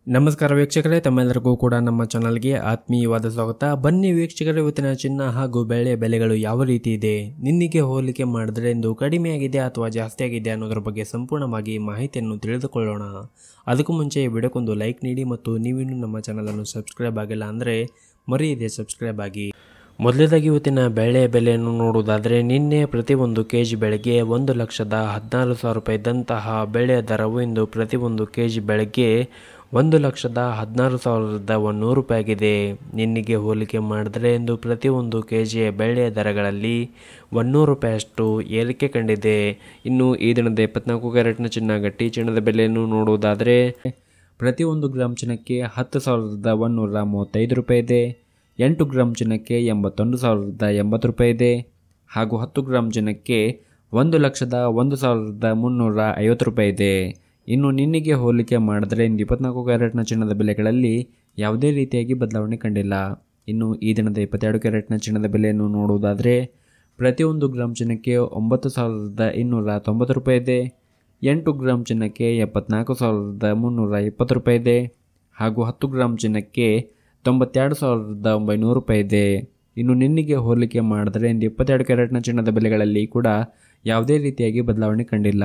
ನಮಸ್ಕಾರ ವೀಕ್ಷಕರೇ, ತಮ್ಮೆಲ್ಲರಿಗೂ ಕೂಡ ನಮ್ಮ ಚಾನಲ್ಗೆ ಆತ್ಮೀಯವಾದ ಸ್ವಾಗತ. ಬನ್ನಿ ವೀಕ್ಷಕರೇ, ಇವತ್ತಿನ ಚಿನ್ನ ಹಾಗೂ ಬೆಳ್ಳಿಯ ಬೆಲೆಗಳು ಯಾವ ರೀತಿ ಇದೆ, ನಿನ್ನೆಗೆ ಹೋಲಿಕೆ ಮಾಡಿದ್ರೆ ಇಂದು ಕಡಿಮೆ ಆಗಿದೆ ಅಥವಾ ಜಾಸ್ತಿ ಆಗಿದೆ ಅನ್ನೋದ್ರ ಬಗ್ಗೆ ಸಂಪೂರ್ಣವಾಗಿ ಮಾಹಿತಿಯನ್ನು ತಿಳಿದುಕೊಳ್ಳೋಣ. ಅದಕ್ಕೂ ಮುಂಚೆ ವಿಡಿಯೋಕ್ಕೊಂದು ಲೈಕ್ ನೀಡಿ ಮತ್ತು ನೀವಿನ್ನೂ ನಮ್ಮ ಚಾನಲನ್ನು ಸಬ್ಸ್ಕ್ರೈಬ್ ಆಗಿಲ್ಲ ಅಂದರೆ ಮರೆಯದೆ ಸಬ್ಸ್ಕ್ರೈಬ್ ಆಗಿ. ಮೊದಲನೇದಾಗಿ ಇವತ್ತಿನ ಬೆಳೆಯ ಬೆಲೆಯನ್ನು ನೋಡುವುದಾದರೆ, ನಿನ್ನೆ ಪ್ರತಿ 1 kg ಬೆಳೆಗೆ 1,16,000 ರೂಪಾಯಿ ಇದ್ದಂತಹ ಬೆಳೆಯ ದರವು ಇಂದು ಪ್ರತಿ 1 kg ಬೆಳೆಗೆ 1,16,100 ರೂಪಾಯಿ ಆಗಿದೆ. ನಿನ್ನೆಗೆ ಹೋಲಿಕೆ ಮಾಡಿದರೆ ಇಂದು ಪ್ರತಿ 1 kg ಬೆಳೆಯ ದರಗಳಲ್ಲಿ 100 ರೂಪಾಯಿಯಷ್ಟು ಏರಿಕೆ ಕಂಡಿದೆ. ಇನ್ನು ಈ ದಿನದ 24 ಕ್ಯಾರೆಟ್ನ ಚಿನ್ನ ಗಟ್ಟಿ ಚಿನ್ನದ ಬೆಲೆಯನ್ನು ನೋಡುವುದಾದರೆ, ಪ್ರತಿ 1 ಗ್ರಾಮ್ ಚಿನ್ನಕ್ಕೆ 10,135 ರೂಪಾಯಿ ಇದೆ. 8 ಗ್ರಾಮ್ ಚಿನ್ನಕ್ಕೆ 81,080 ರೂಪಾಯಿ ಇದೆ. ಹಾಗೂ 10 ಗ್ರಾಮ್ ಚಿನ್ನಕ್ಕೆ 1,01,350 ರೂಪಾಯಿ ಇದೆ. ಇನ್ನು ನಿನ್ನೆಗೆ ಹೋಲಿಕೆ ಮಾಡಿದರೆ ಇಂದು 24 ಕ್ಯಾರೆಟ್ನ ಚಿನ್ನದ ಬೆಲೆಗಳಲ್ಲಿ ಯಾವುದೇ ರೀತಿಯಾಗಿ ಬದಲಾವಣೆ ಕಂಡಿಲ್ಲ. ಇನ್ನು ಈ ದಿನದ 22 ಕ್ಯಾರೆಟ್ನ ಚಿನ್ನದ ಬೆಲೆಯನ್ನು ನೋಡುವುದಾದರೆ, ಪ್ರತಿ 1 ಗ್ರಾಮ್ ಚಿನ್ನಕ್ಕೆ 9,290 ರೂಪಾಯಿ ಇದೆ. 8 ಗ್ರಾಮ್ ಚಿನ್ನಕ್ಕೆ 74,320 ರೂಪಾಯಿ ಇದೆ. ಹಾಗೂ 10 ಗ್ರಾಮ್ ಚಿನ್ನಕ್ಕೆ 92,900 ರೂಪಾಯಿ ಇದೆ. ಇನ್ನು ನಿನ್ನೆಗೆ ಹೋಲಿಕೆ ಮಾಡಿದರೆ ಇಂದು 22 ಕ್ಯಾರೆಟ್ನ ಚಿನ್ನದ ಬೆಲೆಗಳಲ್ಲಿ ಕೂಡ ಯಾವುದೇ ರೀತಿಯಾಗಿ ಬದಲಾವಣೆ ಕಂಡಿಲ್ಲ.